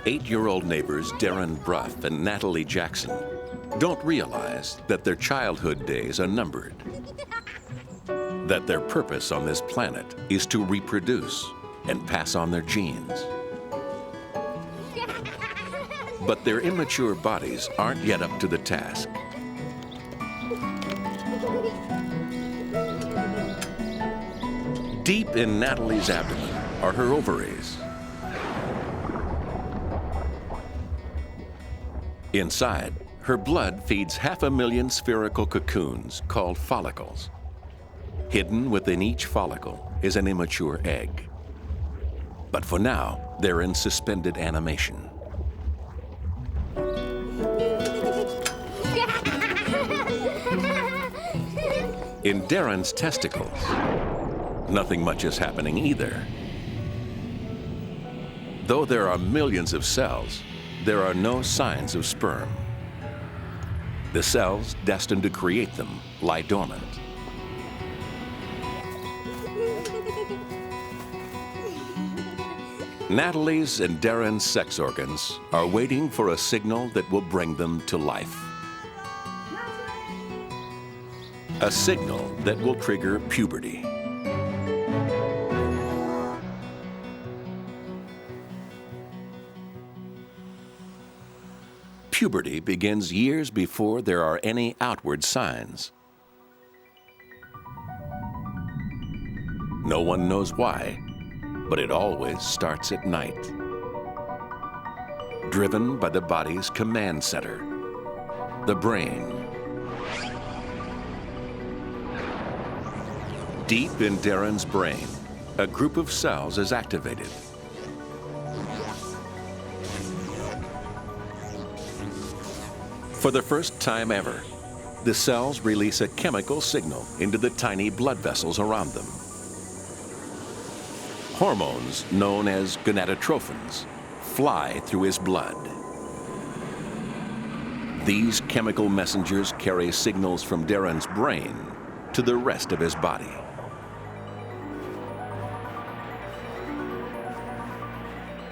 8-year-old neighbors Darren Bruff and Natalie Jackson don't realize that their childhood days are numbered, that their purpose on this planet is to reproduce and pass on their genes. But their immature bodies aren't yet up to the task. Deep in Natalie's abdomen are her ovaries. Inside, her blood feeds 500,000 spherical cocoons called follicles. Hidden within each follicle is an immature egg. But for now, they're in suspended animation. In Darren's testicles, nothing much is happening either. Though there are millions of cells, there are no signs of sperm. The cells destined to create them lie dormant. Natalie's and Darren's sex organs are waiting for a signal that will bring them to life. A signal that will trigger puberty. Puberty begins years before there are any outward signs. No one knows why, but it always starts at night. Driven by the body's command center, the brain. Deep in Darren's brain, a group of cells is activated. For the first time ever, the cells release a chemical signal into the tiny blood vessels around them. Hormones known as gonadotrophins fly through his blood. These chemical messengers carry signals from Darren's brain to the rest of his body.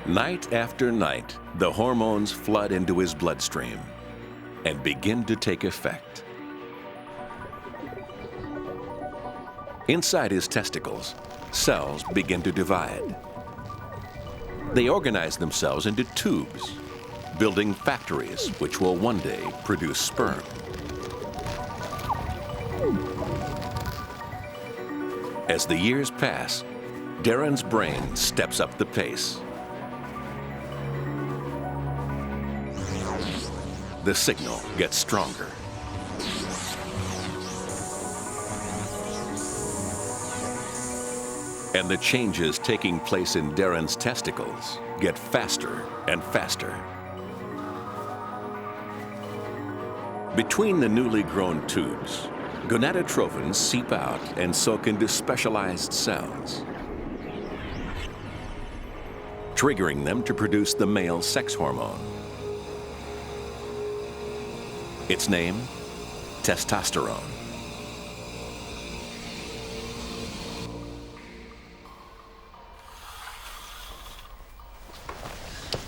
Night after night, the hormones flood into his bloodstream and begin to take effect. Inside his testicles, cells begin to divide. They organize themselves into tubes, building factories which will one day produce sperm. As the years pass, Darren's brain steps up the pace. The signal gets stronger. And the changes taking place in Darren's testicles get faster and faster. Between the newly grown tubes, gonadotrophins seep out and soak into specialized cells, triggering them to produce the male sex hormone. Its name, testosterone.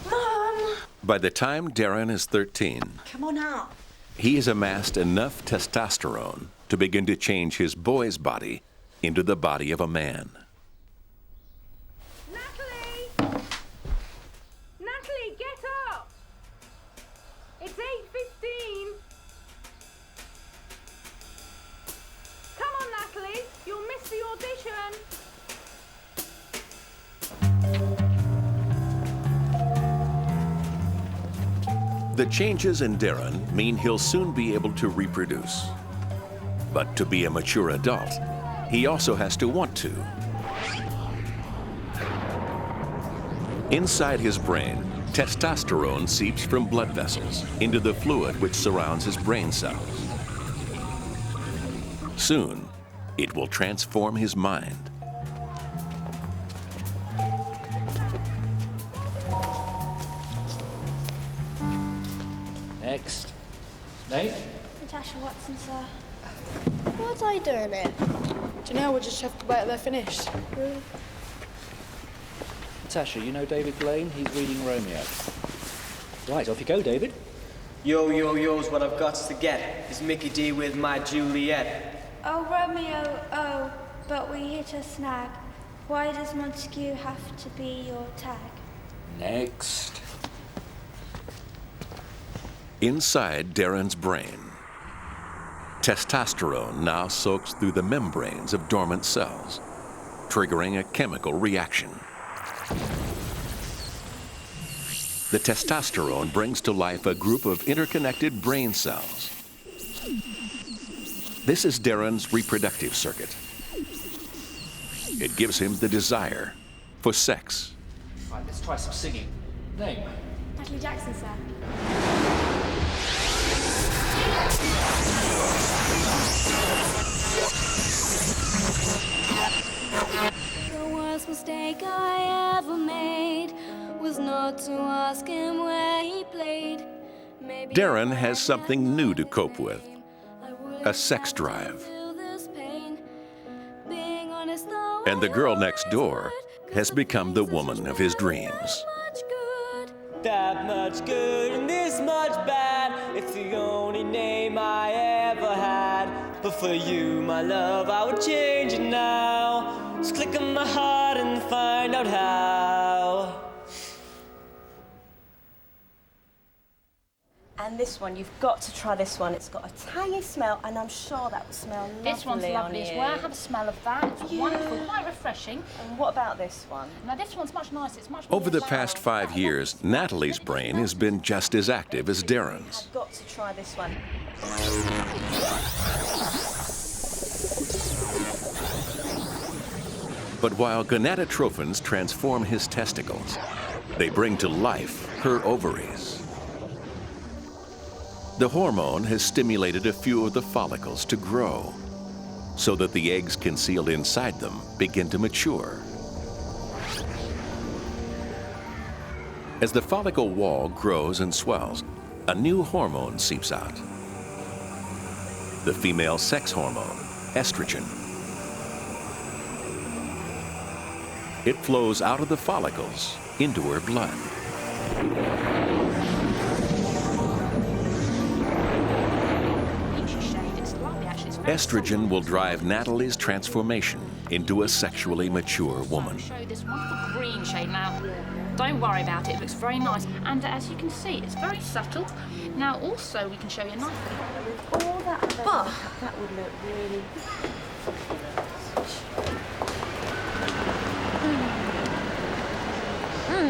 Mom! By the time Darren is 13, Come on out. he has amassed enough testosterone to begin to change his boy's body into the body of a man. Natalie! Natalie, get up! It's 8:15. Come on, Natalie, you'll miss the audition. The changes in Darren mean he'll soon be able to reproduce. But to be a mature adult, he also has to want to. Inside his brain, testosterone seeps from blood vessels into the fluid which surrounds his brain cells. Soon, it will transform his mind. Next. Nate? Natasha Watson, sir. What are you doing here? Do you know, we'll just have to wait till they're finished. Natasha, you know David Blaine? He's reading Romeo. Right, off you go, David. Yo, yo, yo's what I've got to get. Is Mickey D with my Juliet? Oh, Romeo, oh, but we hit a snag. Why does Montague have to be your tag? Next. Inside Darren's brain, testosterone now soaks through the membranes of dormant cells, triggering a chemical reaction. The testosterone brings to life a group of interconnected brain cells. This is Darren's reproductive circuit. It gives him the desire for sex. Right, let's try some singing. Name? Natalie Jackson, sir. The worst mistake I ever made was not to ask him where he played. Maybe Darren has something new to cope with, a sex drive. And the girl next door has become the woman of his dreams. That much good and this much bad. It's the only name I ever had. But for you, my love, I would change it now. Just click on my heart and find out how. And this one, you've got to try this one. It's got a tangy smell, and I'm sure that will smell lovely. This one's lovely as well. Have a smell of that. It's wonderful, quite refreshing. And what about this one? Now this one's much nicer. It's much more Over the floral. past 5 years, Natalie's brain has been just as active as Darren's. I've got to try this one. But while gonadotrophins transform his testicles, they bring to life her ovaries. The hormone has stimulated a few of the follicles to grow, so that the eggs concealed inside them begin to mature. As the follicle wall grows and swells, a new hormone seeps out. The female sex hormone, estrogen. It flows out of the follicles into her blood. Estrogen will drive Natalie's transformation into a sexually mature woman. Show you this wonderful green shade now. Don't worry about it. It looks very nice, and as you can see, it's very subtle. Now, also, we can show you a nice. All that makeup, that would look really.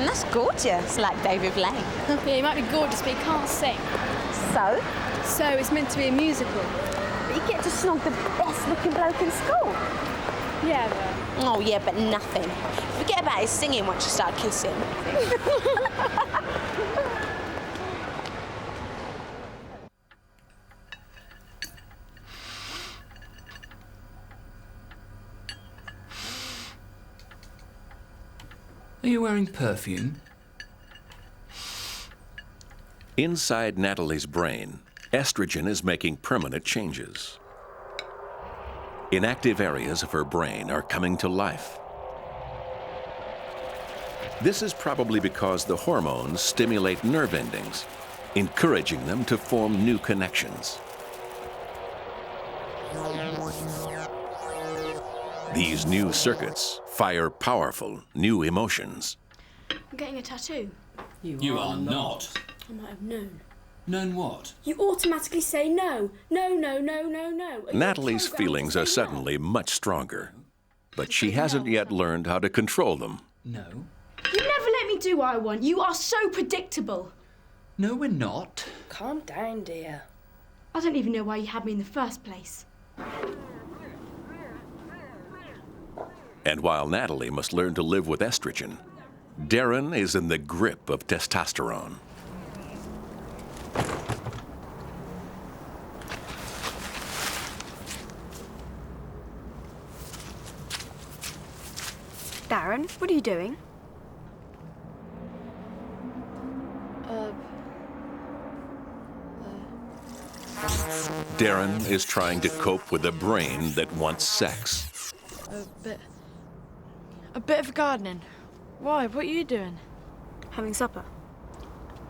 That's gorgeous, like David Blaine. Yeah, you might be gorgeous, but you can't sing. So? So it's meant to be a musical. But you get to snog the best-looking bloke in school. Yeah, but... Oh, yeah, but nothing. Forget about his singing once you start kissing. Are you wearing perfume? Inside Natalie's brain, estrogen is making permanent changes. Inactive areas of her brain are coming to life. This is probably because the hormones stimulate nerve endings, encouraging them to form new connections. These new circuits fire powerful new emotions. I'm getting a tattoo. You are not. I might have known. Known what? You automatically say no. No, no, no, no, no. Natalie's feelings are suddenly much stronger, but she hasn't yet learned how to control them. No. You never let me do what I want. You are so predictable. No, we're not. Calm down, dear. I don't even know why you had me in the first place. And while Natalie must learn to live with estrogen, Darren is in the grip of testosterone. Darren, what are you doing? Darren is trying to cope with a brain that wants sex. A bit of gardening. Why? What are you doing? Having supper.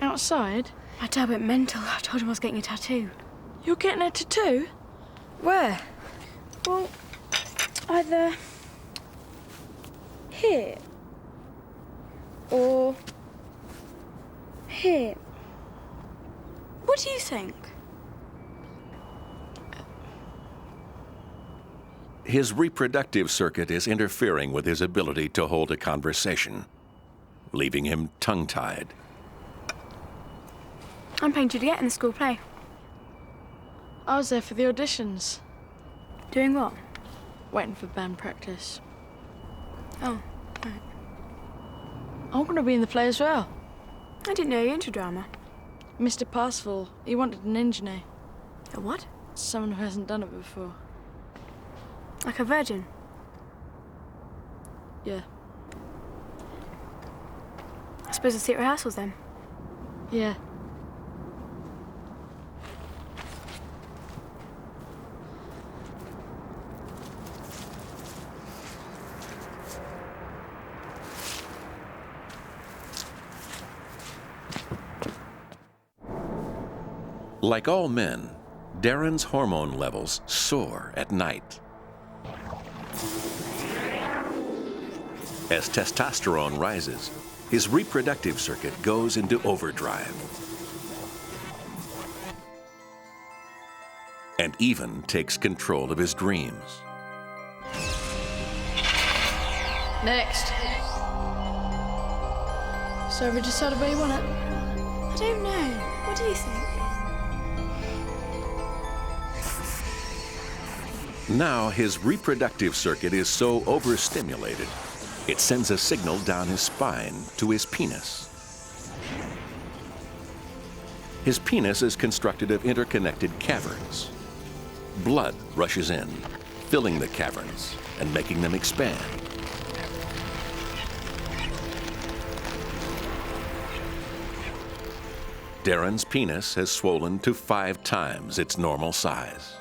Outside? My dad went mental. I told him I was getting a tattoo. You're getting a tattoo? Where? Well, either here or here. What do you think? His reproductive circuit is interfering with his ability to hold a conversation, leaving him tongue-tied. I'm playing Juliet in the school play. I was there for the auditions. Doing what? Waiting for band practice. Oh, right. I'm going to be in the play as well. I didn't know you're into drama. Mr. Parsifal, he wanted an engineer. A what? Someone who hasn't done it before. Like a virgin? Yeah. I suppose I'll see at rehearsals then. Yeah. Like all men, Darren's hormone levels soar at night. As testosterone rises, his reproductive circuit goes into overdrive. And even takes control of his dreams. Next. So have you decided where you want it? I don't know. What do you think? Now his reproductive circuit is so overstimulated, it sends a signal down his spine to his penis. His penis is constructed of interconnected caverns. Blood rushes in, filling the caverns and making them expand. Darren's penis has swollen to 5 times its normal size.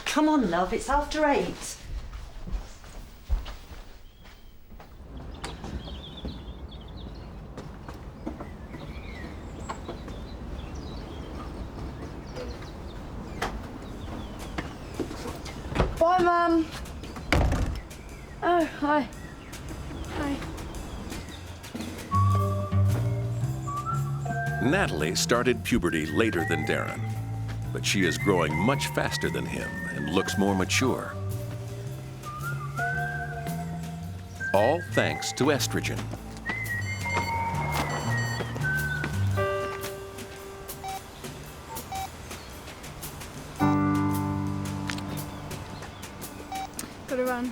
Come on, love, it's after 8. Bye, Mum. Oh, hi. Hi. Natalie started puberty later than Darren, but she is growing much faster than him and looks more mature. All thanks to estrogen. Gotta run.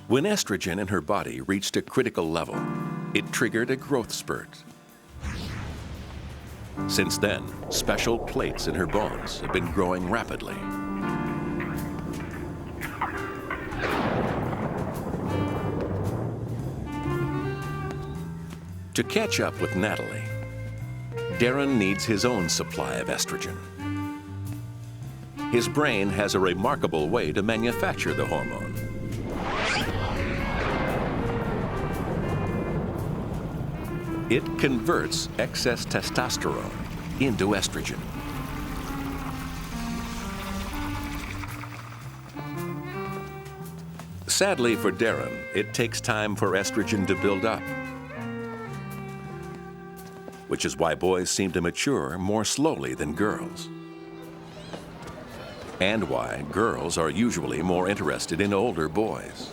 When estrogen in her body reached a critical level, it triggered a growth spurt. Since then, special plates in her bones have been growing rapidly. To catch up with Natalie, Darren needs his own supply of estrogen. His brain has a remarkable way to manufacture the hormone. It converts excess testosterone into estrogen. Sadly for Darren, it takes time for estrogen to build up, which is why boys seem to mature more slowly than girls, and why girls are usually more interested in older boys.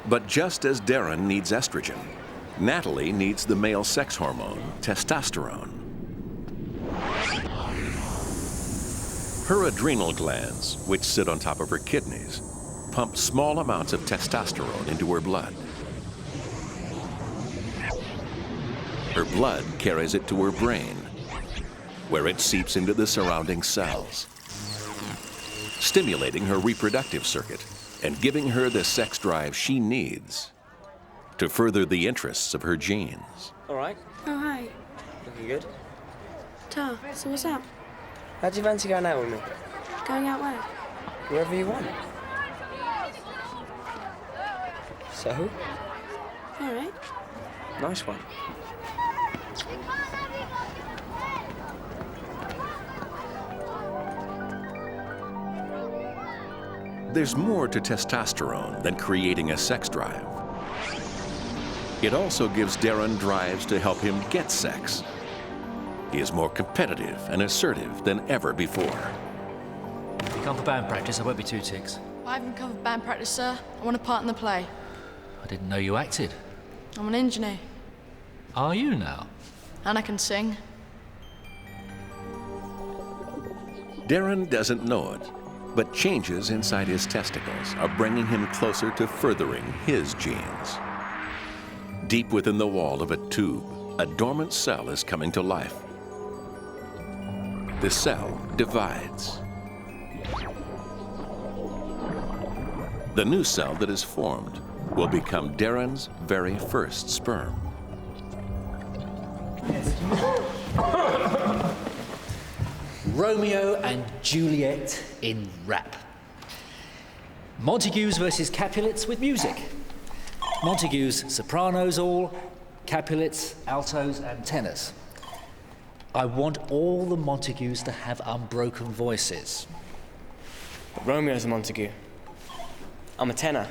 But just as Darren needs estrogen, Natalie needs the male sex hormone, testosterone. Her adrenal glands, which sit on top of her kidneys, pump small amounts of testosterone into her blood. Her blood carries it to her brain, where it seeps into the surrounding cells, stimulating her reproductive circuit and giving her the sex drive she needs to further the interests of her genes. All right. Oh, hi. Looking good. Ta, so what's up? How do you fancy going out with me? Going out where? Wherever you want. So? All right. Nice one. There's more to testosterone than creating a sex drive. It also gives Darren drives to help him get sex. He is more competitive and assertive than ever before. If you come for band practice, I won't be too ticks. I haven't come for band practice, sir. I want a part in the play. I didn't know you acted. I'm an engineer. Are you now? And I can sing. Darren doesn't know it, but changes inside his testicles are bringing him closer to furthering his genes. Deep within the wall of a tube, a dormant cell is coming to life. The cell divides. The new cell that is formed will become Darren's very first sperm. Romeo and Juliet in rap. Montagues versus Capulets with music. Montagues sopranos all, Capulets altos and tenors. I want all the Montagues to have unbroken voices. But Romeo's a Montague. I'm a tenor.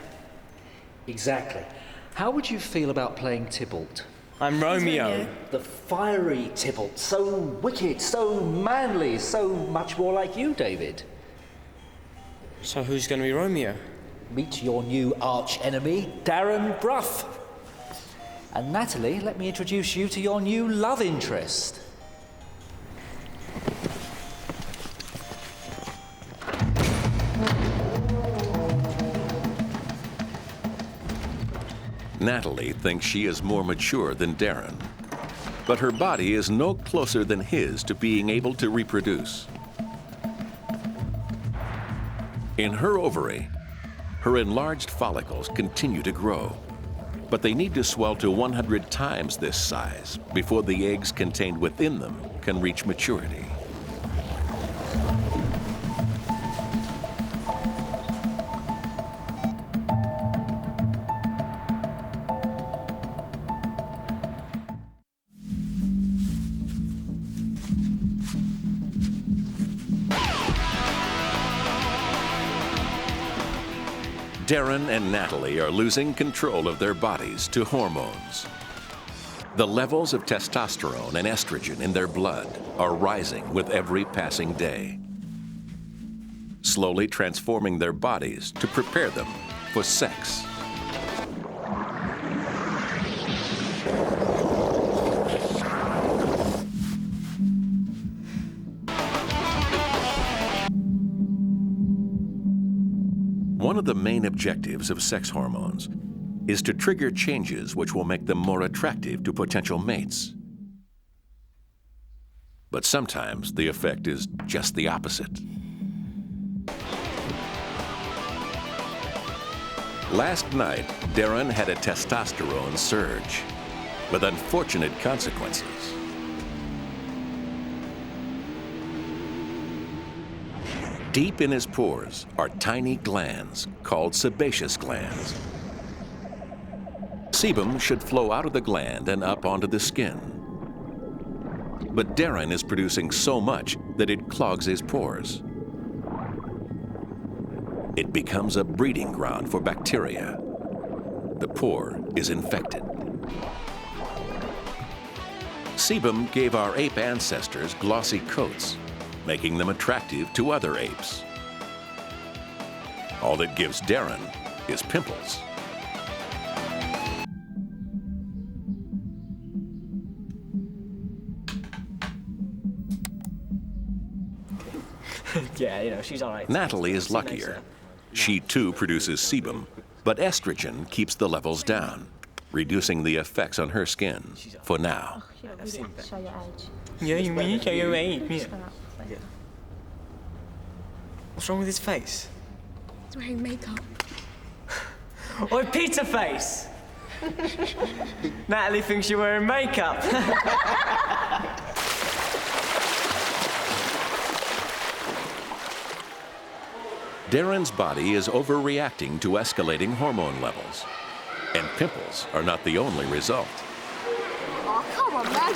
Exactly. How would you feel about playing Tybalt? I'm Romeo. The fiery Tybalt, so wicked, so manly, so much more like you, David. So who's going to be Romeo? Meet your new arch-enemy, Darren Bruff. And Natalie, let me introduce you to your new love interest. Natalie thinks she is more mature than Darren, but her body is no closer than his to being able to reproduce. In her ovary, her enlarged follicles continue to grow, but they need to swell to 100 times this size before the eggs contained within them can reach maturity. Darren and Natalie are losing control of their bodies to hormones. The levels of testosterone and estrogen in their blood are rising with every passing day, slowly transforming their bodies to prepare them for sex. One of the main objectives of sex hormones is to trigger changes which will make them more attractive to potential mates. But sometimes the effect is just the opposite. Last night, Darren had a testosterone surge with unfortunate consequences. Deep in his pores are tiny glands called sebaceous glands. Sebum should flow out of the gland and up onto the skin. But Darren is producing so much that it clogs his pores. It becomes a breeding ground for bacteria. The pore is infected. Sebum gave our ape ancestors glossy coats, making them attractive to other apes. All it gives Darren is pimples. Yeah, she's all right. Natalie is luckier. She too produces sebum, but estrogen keeps the levels down, reducing the effects on her skin for now. Show your age. Yeah, you mean you're right. Yeah. What's wrong with his face? He's wearing makeup. Oi, pizza face! Natalie thinks you're wearing makeup. Darren's body is overreacting to escalating hormone levels. And pimples are not the only result. Oh, come on, man.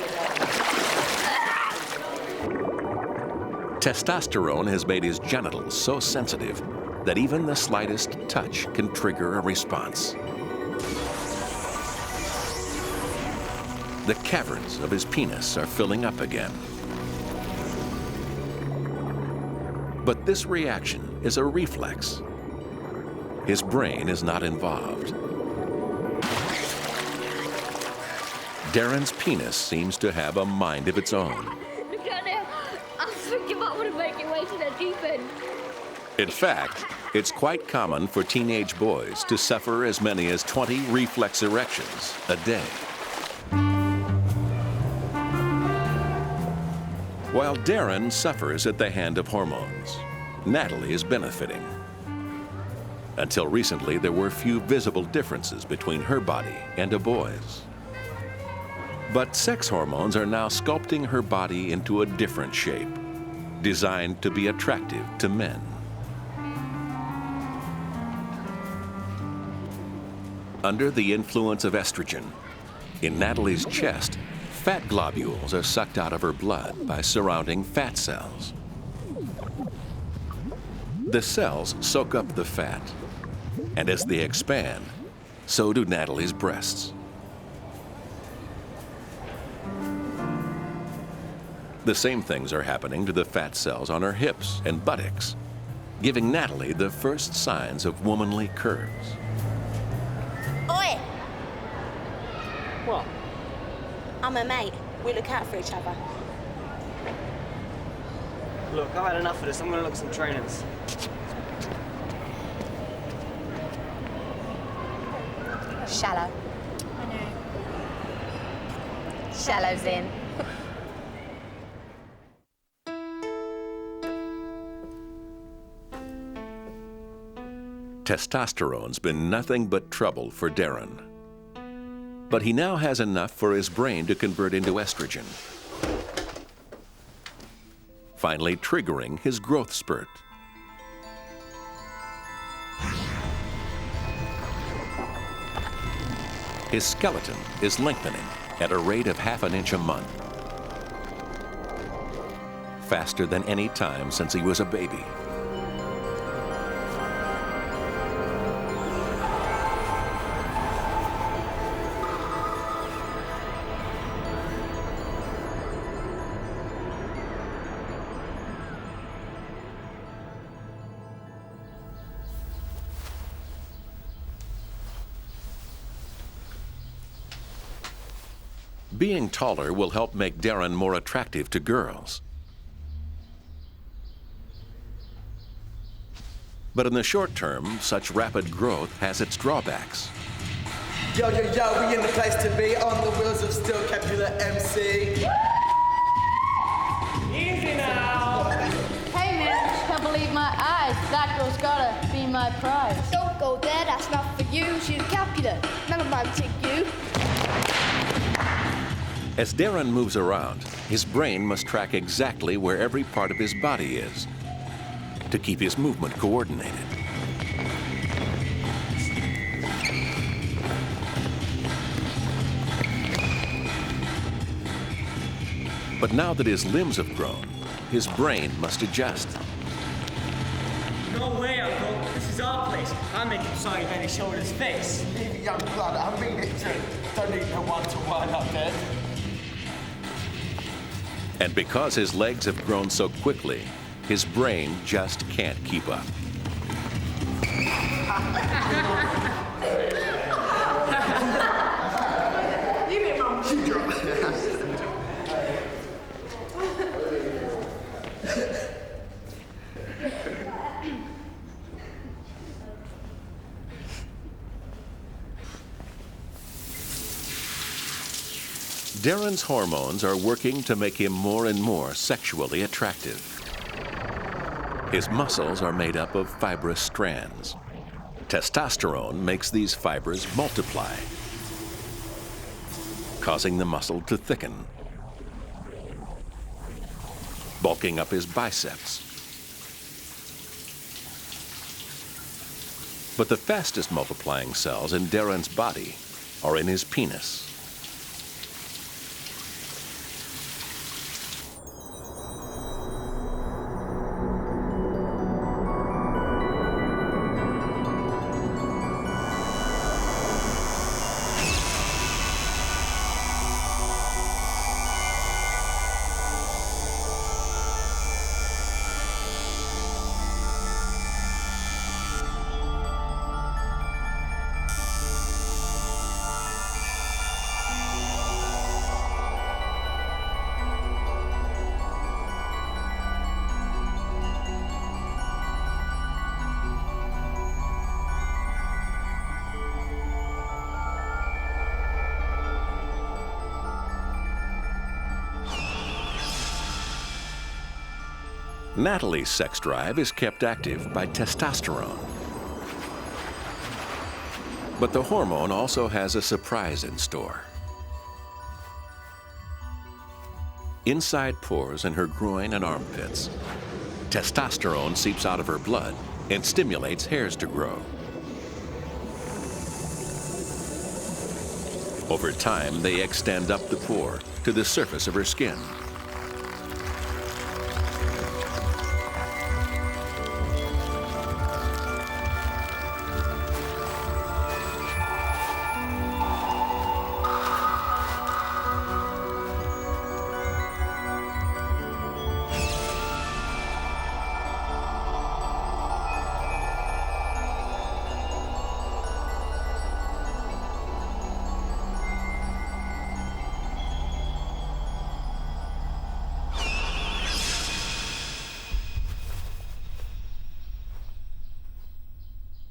Testosterone has made his genitals so sensitive that even the slightest touch can trigger a response. The caverns of his penis are filling up again. But this reaction is a reflex. His brain is not involved. Darren's penis seems to have a mind of its own. I think you might want to make your way to the deep end. In fact, it's quite common for teenage boys to suffer as many as 20 reflex erections a day. While Darren suffers at the hand of hormones, Natalie is benefiting. Until recently, there were few visible differences between her body and a boy's. But sex hormones are now sculpting her body into a different shape, designed to be attractive to men. Under the influence of estrogen, in Natalie's chest, fat globules are sucked out of her blood by surrounding fat cells. The cells soak up the fat, and as they expand, so do Natalie's breasts. The same things are happening to the fat cells on her hips and buttocks, giving Natalie the first signs of womanly curves. Oi! What? I'm a mate. We look out for each other. Look, I've had enough of this. I'm gonna look at some trainers. Shallow. I know. Shallow's in. Testosterone's been nothing but trouble for Darren. But he now has enough for his brain to convert into estrogen, finally triggering his growth spurt. His skeleton is lengthening at a rate of ½ an inch a month, faster than any time since he was a baby. Being taller will help make Darren more attractive to girls. But in the short term, such rapid growth has its drawbacks. Yo, yo, yo, we in the place to be, on the wheels of steel, Capular MC. Easy now! Hey man, can't believe my eyes. That girl's gotta be my prize. Don't go there, that's not for you. She's a Capular. None of mine take you. As Darren moves around, his brain must track exactly where every part of his body is to keep his movement coordinated. But now that his limbs have grown, his brain must adjust. No way, Uncle. This is our place. I'm making sorry that he showed his face. Leave young blood, I mean it too. Don't need no one-to-one up there. And because his legs have grown so quickly, his brain just can't keep up. Darren's hormones are working to make him more and more sexually attractive. His muscles are made up of fibrous strands. Testosterone makes these fibers multiply, causing the muscle to thicken, bulking up his biceps. But the fastest multiplying cells in Darren's body are in his penis. Natalie's sex drive is kept active by testosterone. But the hormone also has a surprise in store. Inside pores in her groin and armpits, testosterone seeps out of her blood and stimulates hairs to grow. Over time, they extend up the pore to the surface of her skin.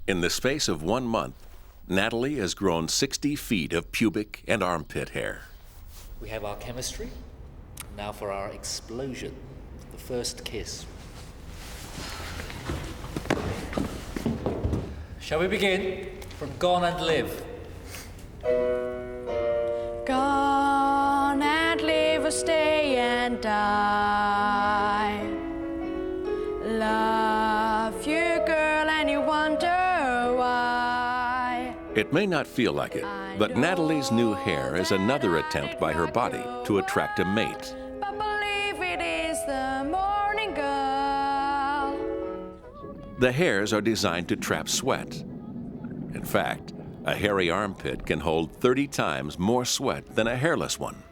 In the space of 1 month, Natalie has grown 60 feet of pubic and armpit hair. We have our chemistry. Now for our explosion, the first kiss. Shall we begin? From Gone and Live. Gone and live or stay and die. Love you, girl, and you wonder why. It may not feel like it, but Natalie's new hair is another attempt by her body to attract a mate. But believe it is the morning girl. The hairs are designed to trap sweat. In fact, a hairy armpit can hold 30 times more sweat than a hairless one.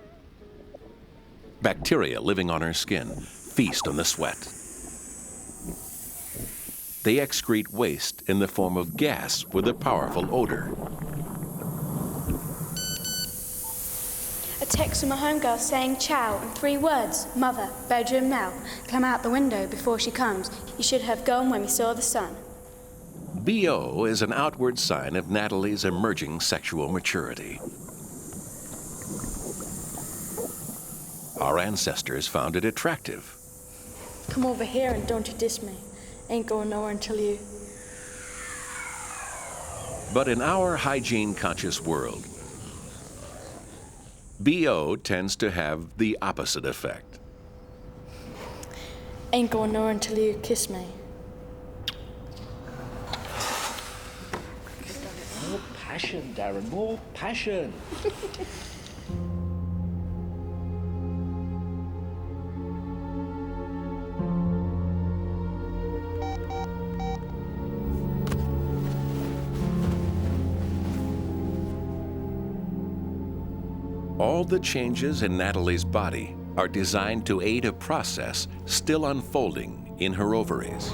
Bacteria living on her skin feast on the sweat. They excrete waste in the form of gas with a powerful odor. A text from a homegirl saying ciao in 3 words. Mother, bedroom now. Come out the window before she comes. You should have gone when we saw the sun. BO is an outward sign of Natalie's emerging sexual maturity. Our ancestors found it attractive. Come over here and don't you diss me. Ain't going nowhere until you... But in our hygiene-conscious world, BO tends to have the opposite effect. Ain't going nowhere until you kiss me. More passion, Darren, more passion. All the changes in Natalie's body are designed to aid a process still unfolding in her ovaries.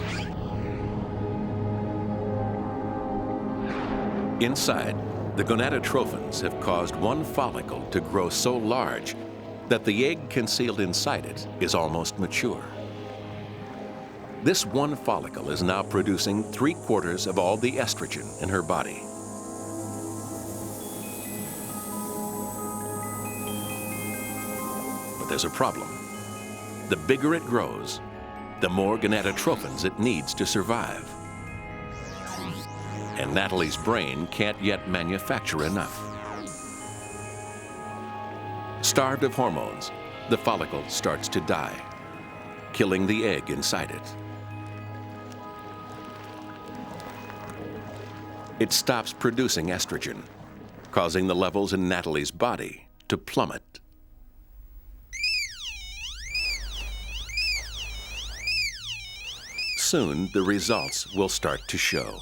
Inside, the gonadotrophins have caused one follicle to grow so large that the egg concealed inside it is almost mature. This one follicle is now producing 3/4 of all the estrogen in her body. there's a problem. The bigger it grows, the more gonadotropins it needs to survive. And Natalie's brain can't yet manufacture enough. Starved of hormones, the follicle starts to die, killing the egg inside it. It stops producing estrogen, causing the levels in Natalie's body to plummet. Soon, the results will start to show.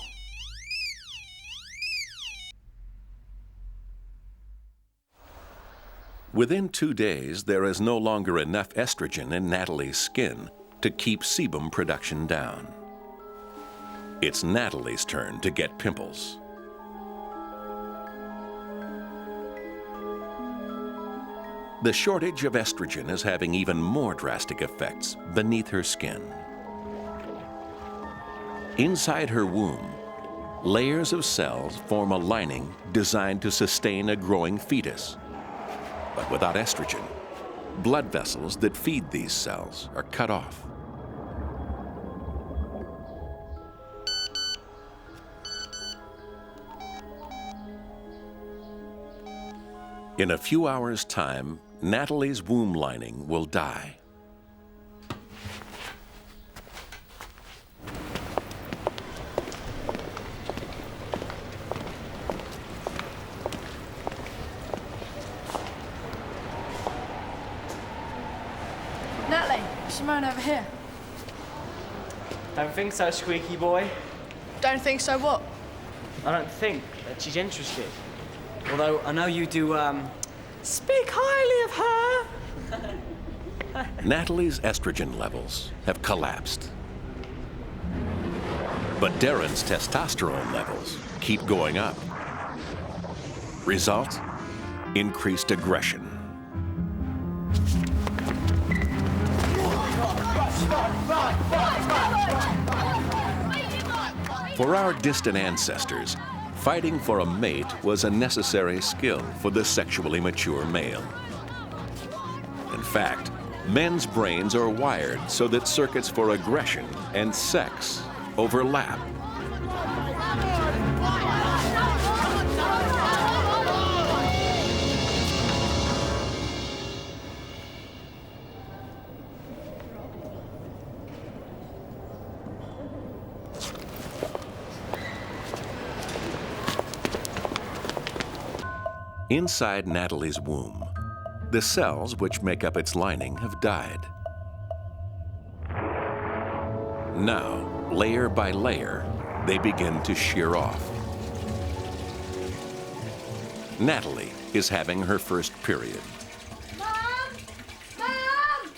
Within 2 days, there is no longer enough estrogen in Natalie's skin to keep sebum production down. It's Natalie's turn to get pimples. The shortage of estrogen is having even more drastic effects beneath her skin. Inside her womb, layers of cells form a lining designed to sustain a growing fetus. But without estrogen, blood vessels that feed these cells are cut off. In a few hours' time, Natalie's womb lining will die. Natalie, Simone over here. Don't think so, squeaky boy. Don't think so what? I don't think that she's interested. Although I know you do, speak highly of her. Natalie's estrogen levels have collapsed. But Darren's testosterone levels keep going up. Result? Increased aggression. For our distant ancestors, fighting for a mate was a necessary skill for the sexually mature male. In fact, men's brains are wired so that circuits for aggression and sex overlap. Inside Natalie's womb, the cells which make up its lining have died. Now, layer by layer, they begin to shear off. Natalie is having her first period. Mom! Mom!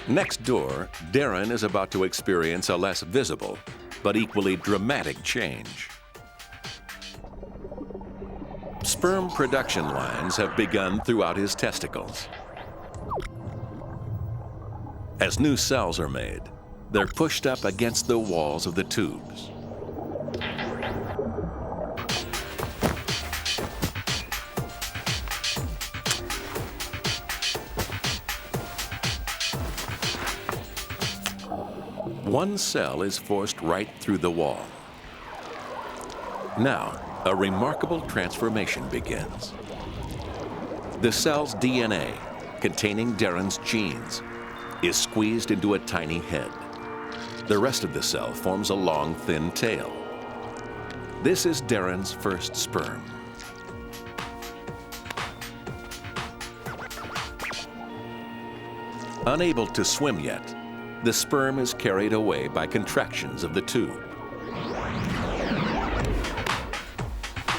Next door, Darren is about to experience a less visible but equally dramatic change. Sperm production lines have begun throughout his testicles. As new cells are made, they're pushed up against the walls of the tubes. One cell is forced right through the wall. Now, a remarkable transformation begins. The cell's DNA, containing Darren's genes, is squeezed into a tiny head. The rest of the cell forms a long, thin tail. This is Darren's first sperm. Unable to swim yet, the sperm is carried away by contractions of the tube.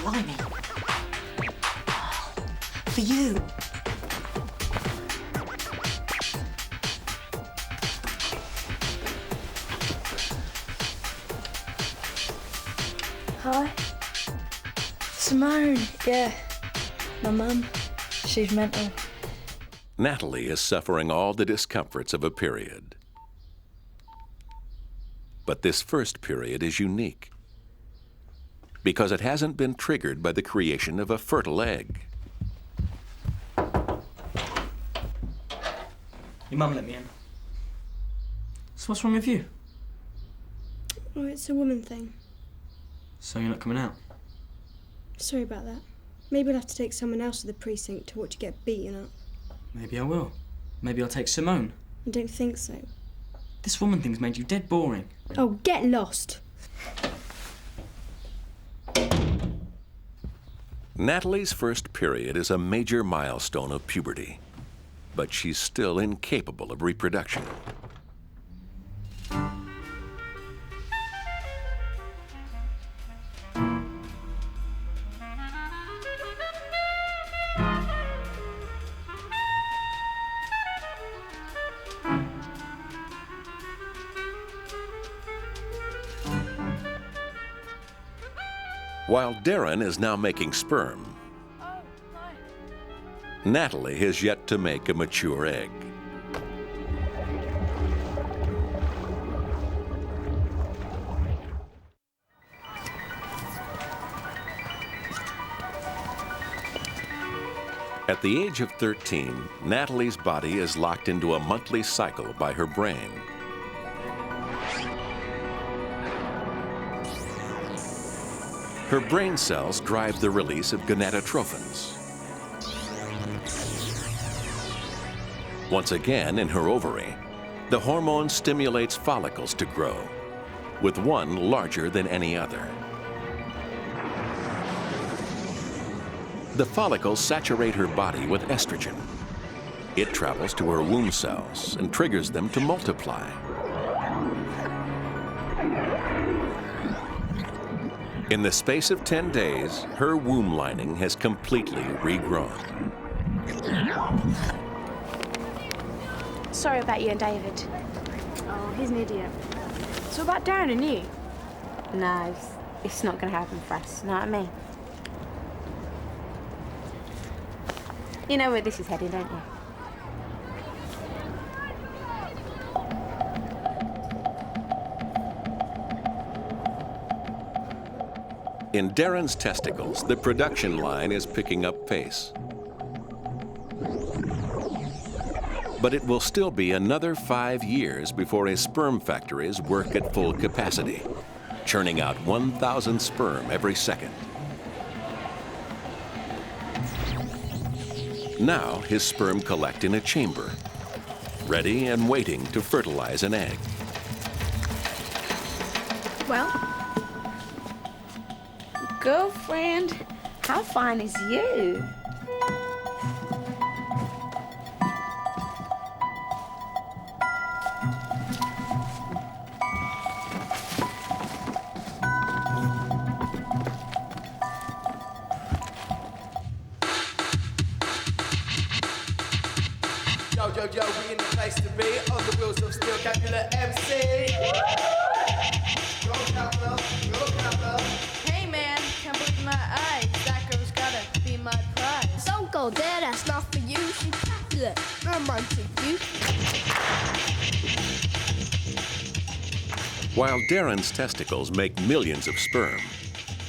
Blimey. For you. Hi. Simone, yeah. My mum, she's mental. Natalie is suffering all the discomforts of a period. But this first period is unique. because it hasn't been triggered by the creation of a fertile egg. Your mum let me in. So what's wrong with you? Oh, it's a woman thing. So you're not coming out? Sorry about that. Maybe I'll have to take someone else to the precinct to watch you get beaten up. Maybe I will. Maybe I'll take Simone. I don't think so. This woman thing's made you dead boring. Oh, get lost. Natalie's first period is a major milestone of puberty, but she's still incapable of reproduction. While Darren is now making sperm, Natalie has yet to make a mature egg. At the age of 13, Natalie's body is locked into a monthly cycle by her brain. Her brain cells drive the release of gonadotrophins. Once again, in her ovary, the hormone stimulates follicles to grow, with one larger than any other. The follicles saturate her body with estrogen. It travels to her womb cells and triggers them to multiply. In the space of 10 days, her womb lining has completely regrown. Sorry about you and David. Oh, he's an idiot. So about Darren and you? No, it's not going to happen for us, you know what I mean? You know where this is heading, don't you? In Darren's testicles, the production line is picking up pace. But it will still be another 5 years before his sperm factories work at full capacity, churning out 1,000 sperm every second. Now his sperm collect in a chamber, ready and waiting to fertilize an egg. Well, girlfriend, how fine is you? Yo, we in the place to be, on the wheels of steel, Capular MC. Go Capella, go Capella. Hey man, can't believe my eyes. That girl's gotta be my prize. Don't go there, that's not for you. She's popular. I'm onto you. While Darren's testicles make millions of sperm,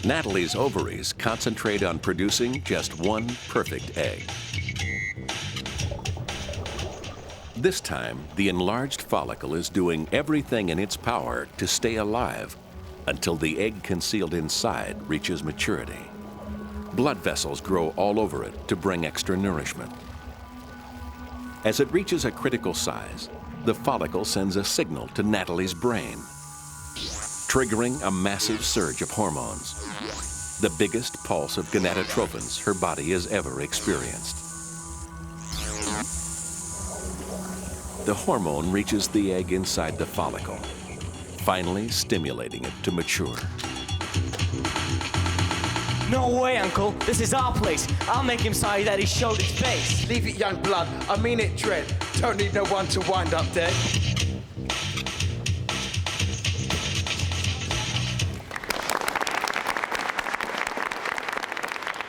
Natalie's ovaries concentrate on producing just one perfect egg. This time, the enlarged follicle is doing everything in its power to stay alive until the egg concealed inside reaches maturity. Blood vessels grow all over it to bring extra nourishment. As it reaches a critical size, the follicle sends a signal to Natalie's brain, triggering a massive surge of hormones, the biggest pulse of gonadotrophins her body has ever experienced. The hormone reaches the egg inside the follicle, finally stimulating it to mature. No way, Uncle. This is our place. I'll make him sorry that he showed his face. Leave it, young blood. I mean it, Dread. Don't need no one to wind up dead.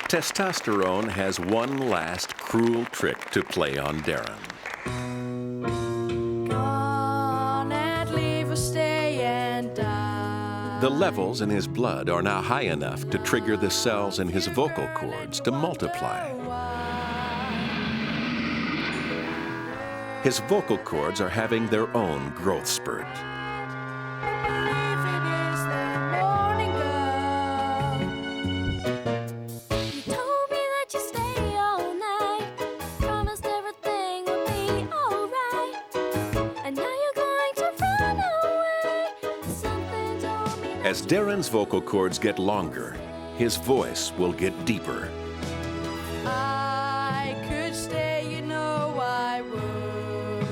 Testosterone has one last cruel trick to play on Darren. The levels in his blood are now high enough to trigger the cells in his vocal cords to multiply. His vocal cords are having their own growth spurt. As Darren's vocal cords get longer, his voice will get deeper. I could stay, you know I would.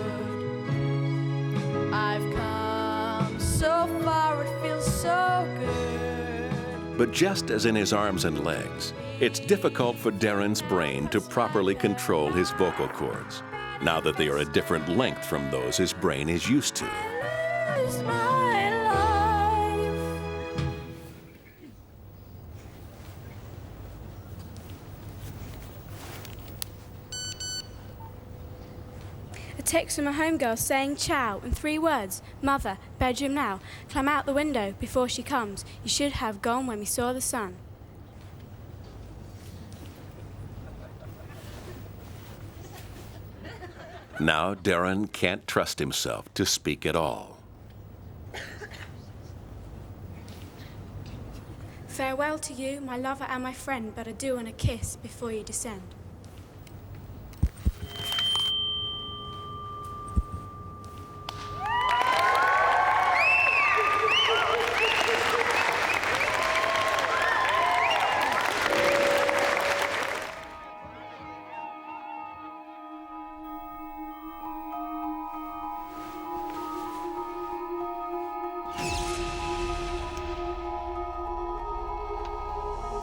I've come so far, it feels so good. But just as in his arms and legs, it's difficult for Darren's brain to properly control his vocal cords, now that they are a different length from those his brain is used to. A text from a homegirl saying ciao in 3 words. Mother, bedroom now. Climb out the window before she comes. You should have gone when we saw the sun. Now Darren can't trust himself to speak at all. Farewell to you, my lover and my friend, but adieu and a kiss before you descend.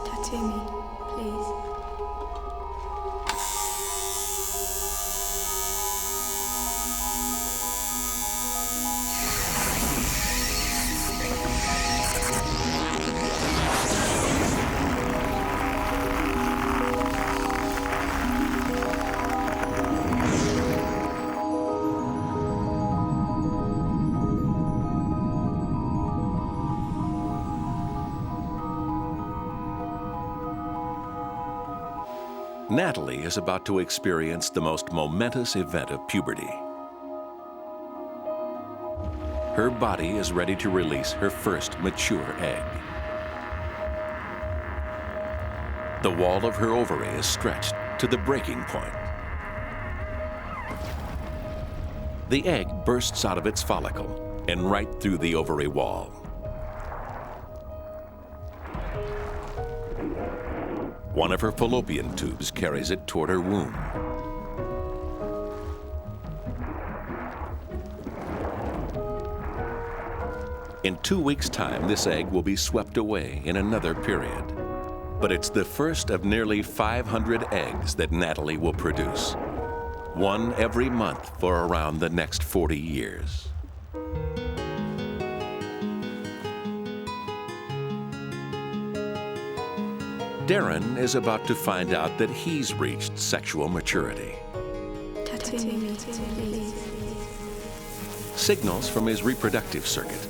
Tattoo me, please. Natalie is about to experience the most momentous event of puberty. Her body is ready to release her first mature egg. The wall of her ovary is stretched to the breaking point. The egg bursts out of its follicle and right through the ovary wall. One of her fallopian tubes carries it toward her womb. In 2 weeks' time, this egg will be swept away in another period. But it's the first of nearly 500 eggs that Natalie will produce. One every month for around the next 40 years. Darren is about to find out that he's reached sexual maturity. Tattoo me, please. Signals from his reproductive circuit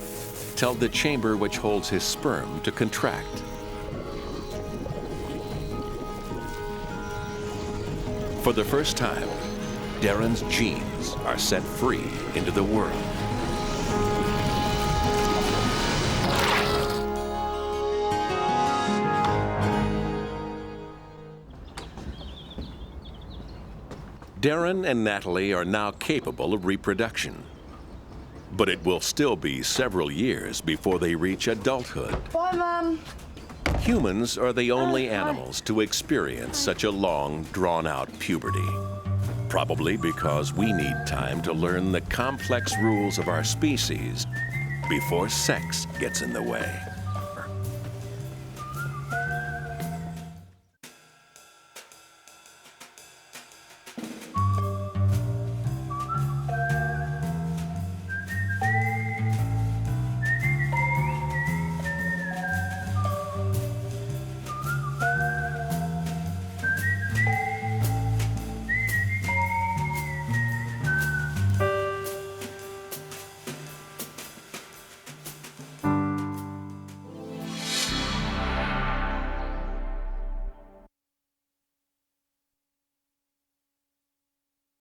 tell the chamber which holds his sperm to contract. For the first time, Darren's genes are set free into the world. Darren and Natalie are now capable of reproduction. But it will still be several years before they reach adulthood. Bye, Mum. Humans are the only animals to experience such a long, drawn-out puberty. Probably because we need time to learn the complex rules of our species before sex gets in the way.